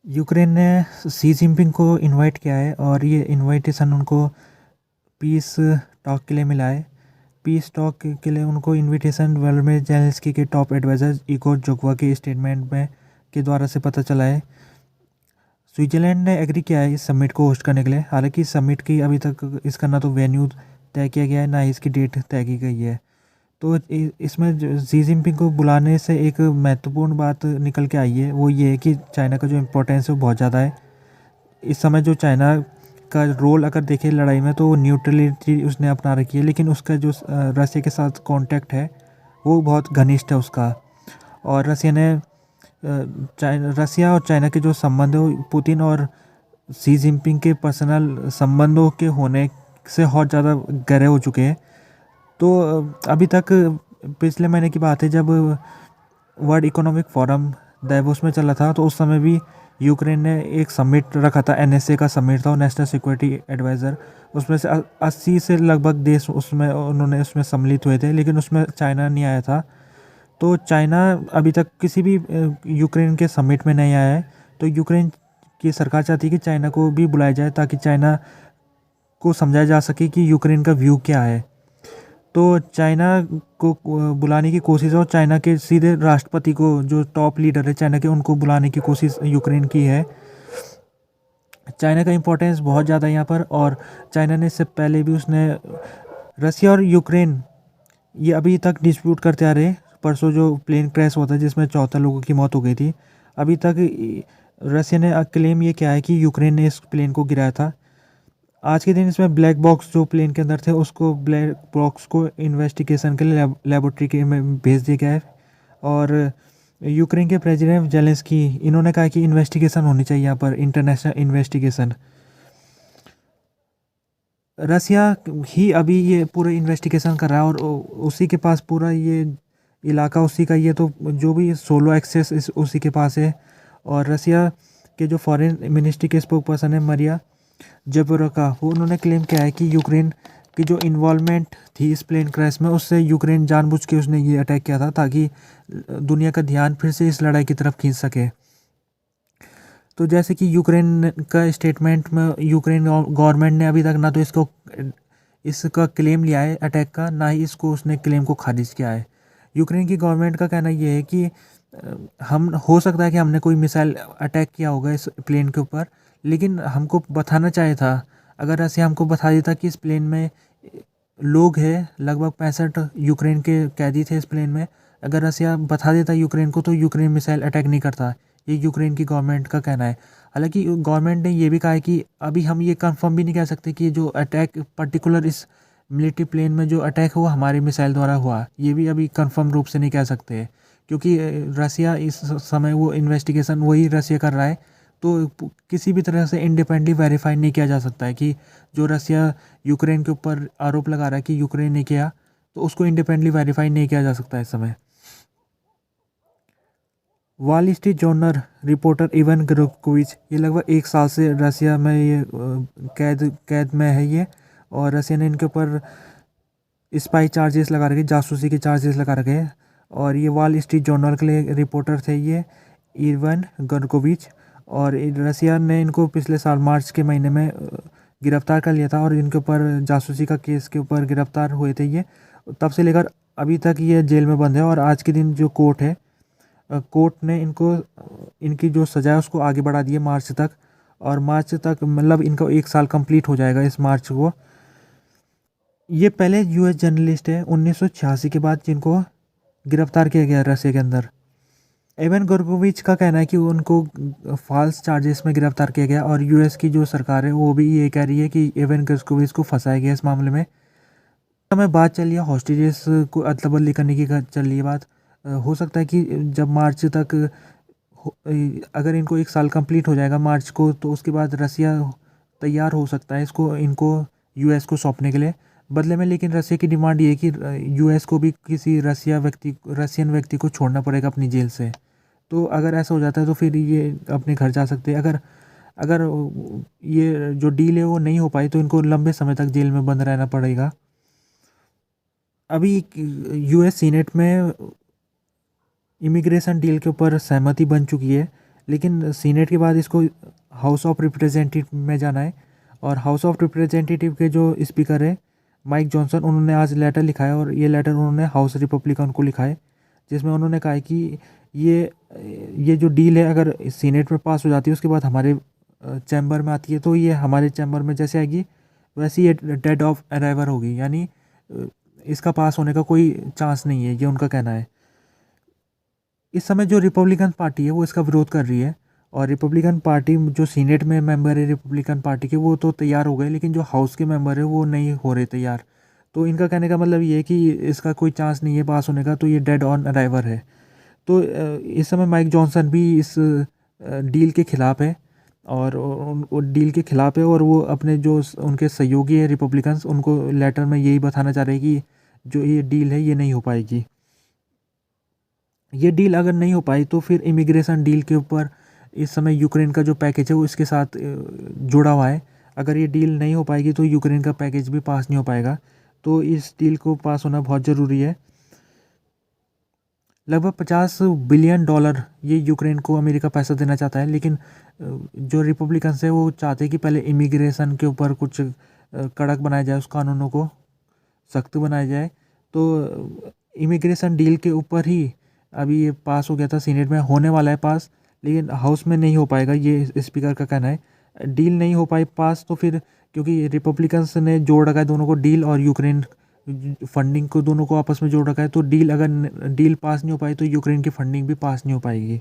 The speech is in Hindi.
यूक्रेन ने शी जिनपिंग को इनवाइट किया है और ये इनविटेशन उनको पीस टॉक के लिए मिला है। पीस टॉक के लिए उनको इनविटेशन व्लादिमीर जेलेंस्की के टॉप एडवाइज़र इगोर जोगवा के स्टेटमेंट में के द्वारा से पता चला है। स्विट्ज़रलैंड ने एग्री किया है इस समिट को होस्ट करने के लिए। हालांकि समिट की अभी तक इसका ना तो वेन्यू तय किया गया है, ना ही इसकी डेट तय की गई है। तो इसमें शी जिनपिंग को बुलाने से एक महत्वपूर्ण बात निकल के आई है, वो ये है कि चाइना का जो इम्पोर्टेंस है वो बहुत ज़्यादा है। इस समय जो चाइना का रोल अगर देखें लड़ाई में, तो वो न्यूट्रलिटी उसने अपना रखी है, लेकिन उसका जो रसिया के साथ कांटेक्ट है वो बहुत घनिष्ठ है उसका। और रसिया और चाइना के जो संबंध है वो पुतिन और शी जिनपिंग के पर्सनल संबंधों के होने से बहुत ज़्यादा गहरे हो चुके हैं। तो अभी तक पिछले महीने की बात है, जब वर्ल्ड इकोनॉमिक फोरम दावोस में चला था, तो उस समय भी यूक्रेन ने एक समिट रखा था, एनएसए का समिट था, नेशनल सिक्योरिटी एडवाइज़र। उसमें से 80 से लगभग देश उसमें सम्मिलित हुए थे, लेकिन उसमें चाइना नहीं आया था। तो चाइना अभी तक किसी भी यूक्रेन के समिट में नहीं आया है। तो यूक्रेन की सरकार चाहती है कि चाइना को भी बुलाया जाए, ताकि चाइना को समझाया जा सके कि यूक्रेन का व्यू क्या है। तो चाइना को बुलाने की कोशिश, और चाइना के सीधे राष्ट्रपति को, जो टॉप लीडर है चाइना के, उनको बुलाने की कोशिश यूक्रेन की है। चाइना का इम्पोर्टेंस बहुत ज़्यादा है यहाँ पर। और चाइना ने इससे पहले भी उसने रसिया और यूक्रेन ये अभी तक डिस्प्यूट करते आ रहे। परसों जो प्लेन क्रैश हुआ था जिसमें 14 लोगों की मौत हो गई थी, अभी तक रसिया ने क्लेम ये किया है कि यूक्रेन ने इस प्लेन को गिराया था। आज के दिन इसमें ब्लैक बॉक्स जो प्लेन के अंदर थे, उसको ब्लैक बॉक्स को इन्वेस्टिगेशन के लिए लेबोरेटरी के में भेज दिया गया है। और यूक्रेन के प्रेसिडेंट जेलेंस्की, इन्होंने कहा कि इन्वेस्टिगेशन होनी चाहिए यहाँ पर, इंटरनेशनल इन्वेस्टिगेशन। रसिया ही अभी ये पूरे इन्वेस्टिगेशन कर रहा है, और उसी के पास पूरा ये इलाका उसी का, ये तो जो भी सोलो एक्सेस उसी के पास है। और रसिया के जो फॉरेन मिनिस्ट्री के स्पोक पर्सन है मरिया जबोरका, वो उन्होंने क्लेम किया है कि यूक्रेन की जो इन्वॉल्वमेंट थी इस प्लेन क्रैश में, उससे यूक्रेन जानबूझ के उसने ये अटैक किया था, ताकि दुनिया का ध्यान फिर से इस लड़ाई की तरफ खींच सके। तो जैसे कि यूक्रेन का स्टेटमेंट में, यूक्रेन गवर्नमेंट ने अभी तक ना तो इसका क्लेम लिया है अटैक का, ना ही इसको उसने क्लेम को खारिज किया है। यूक्रेन की गवर्नमेंट का कहना ये है कि हम हो सकता है कि हमने कोई मिसाइल अटैक किया होगा इस प्लेन के ऊपर, लेकिन हमको बताना चाहिए था। अगर ऐसे हमको बता देता कि इस प्लेन में लोग हैं, लगभग 65 यूक्रेन के कैदी थे इस प्लेन में, अगर रसिया बता देता यूक्रेन को, तो यूक्रेन मिसाइल अटैक नहीं करता। ये यूक्रेन की गवर्नमेंट का कहना है। हालांकि गवर्नमेंट ने ये भी कहा है कि अभी हम ये कंफर्म भी नहीं कह सकते कि जो अटैक पर्टिकुलर इस मिलिट्री प्लेन में जो अटैक हुआ हमारी मिसाइल द्वारा हुआ, ये भी अभी कंफर्म रूप से नहीं कह सकते। क्योंकि रसिया इस समय वो इन्वेस्टिगेशन वही रसिया कर रहा है। तो किसी भी तरह से इंडिपेंडेंटली वेरीफाई नहीं किया जा सकता है कि जो रसिया यूक्रेन के ऊपर आरोप लगा रहा है कि यूक्रेन ने किया, तो उसको इंडिपेंडेंटली वेरीफाई नहीं किया जा सकता इस समय। Wall Street Journal reporter Evan Gershkovich, ये लगभग 1 साल से रसिया में ये कैद कैद में है ये। और रसिया ने इनके ऊपर स्पाई चार्जेस लगा रखे, जासूसी के चार्जेस लगा रखे हैं। और ये वॉल स्ट्रीट जर्नल के लिए रिपोर्टर थे ये इवन ग्रोकोविच। और रसिया ने इनको पिछले साल मार्च के महीने में गिरफ्तार कर लिया था, और इनके ऊपर जासूसी का केस के ऊपर गिरफ्तार हुए थे ये। तब से लेकर अभी तक ये जेल में बंद है। और आज के दिन जो कोर्ट है, कोर्ट ने इनको इनकी जो सज़ा है उसको आगे बढ़ा दिया मार्च तक। और मार्च तक मतलब इनका 1 साल कंप्लीट हो जाएगा इस मार्च को। ये पहले यूएस जर्नलिस्ट है 1986 के बाद जिनको गिरफ्तार किया गया रसिया के अंदर। एवन गोर्गोविच का कहना है कि उनको फॉल्स चार्जेस में गिरफ्तार किया गया, और यूएस की जो सरकार है वो भी ये कह रही है कि एवन गोर्गोविच को फंसाया गया इस मामले में। समय बात चल रही है हॉस्टेजेस को अदला बदली करने की चल रही है बात। हो सकता है कि जब मार्च तक अगर इनको 1 साल कंप्लीट हो जाएगा मार्च को, तो उसके बाद रसिया तैयार हो सकता है इसको इनको यूएस को सौंपने के लिए बदले में। लेकिन रसिया की डिमांड ये है कि यूएस को भी किसी रसियन व्यक्ति को छोड़ना पड़ेगा अपनी जेल से। तो अगर ऐसा हो जाता है तो फिर ये अपने घर जा सकते हैं। अगर अगर ये जो डील है वो नहीं हो पाई, तो इनको लंबे समय तक जेल में बंद रहना पड़ेगा। अभी यूएस सीनेट में इमिग्रेशन डील के ऊपर सहमति बन चुकी है, लेकिन सीनेट के बाद इसको हाउस ऑफ रिप्रेजेंटेटिव में जाना है। और हाउस ऑफ रिप्रेजेंटेटिव के जो स्पीकर है माइक जॉनसन, उन्होंने आज लेटर लिखा है और ये लेटर उन्होंने हाउस रिपब्लिकन को लिखा है, जिसमें उन्होंने कहा है कि ये जो डील है अगर सीनेट में पास हो जाती है उसके बाद हमारे चैम्बर में आती है, तो ये हमारे चैम्बर में जैसे आएगी वैसे ये डेड ऑफ अराइवर होगी, यानी इसका पास होने का कोई चांस नहीं है, ये उनका कहना है। इस समय जो रिपब्लिकन पार्टी है वो इसका विरोध कर रही है, और रिपब्लिकन पार्टी जो सीनेट में मेंबर है रिपब्लिकन पार्टी के वो तो तैयार हो गए, लेकिन जो हाउस के मेंबर है वो नहीं हो रहे तैयार। तो इनका कहने का मतलब ये है कि इसका कोई चांस नहीं है पास होने का, तो ये डेड ऑन अराइवर है। तो इस समय माइक जॉनसन भी इस डील के ख़िलाफ़ है, और वो डील के ख़िलाफ़ है, और वो अपने जो उनके सहयोगी हैं रिपब्लिकन्स उनको लेटर में यही बताना चाह रहे हैं कि जो ये डील है ये नहीं हो पाएगी। ये डील अगर नहीं हो पाई तो फिर इमिग्रेशन डील के ऊपर इस समय यूक्रेन का जो पैकेज है वो इसके साथ जुड़ा हुआ है। अगर ये डील नहीं हो पाएगी तो यूक्रेन का पैकेज भी पास नहीं हो पाएगा, तो इस डील को पास होना बहुत ज़रूरी है। लगभग $50 बिलियन ये यूक्रेन को अमेरिका पैसा देना चाहता है, लेकिन जो रिपब्लिकन्स है वो चाहते हैं कि पहले इमिग्रेशन के ऊपर कुछ कड़क बनाया जाए, उस कानूनों को सख्त बनाया जाए। तो इमिग्रेशन डील के ऊपर ही अभी ये पास हो गया था, सीनेट में होने वाला है पास, लेकिन हाउस में नहीं हो पाएगा, ये स्पीकर का कहना है। डील नहीं हो पाई पास तो फिर, क्योंकि रिपब्लिकन्स ने जोड़ रखा है दोनों को, डील और यूक्रेन फंडिंग को, दोनों को आपस में जोड़ रखा है, तो डील अगर डील पास नहीं हो पाई तो यूक्रेन की फंडिंग भी पास नहीं हो पाएगी।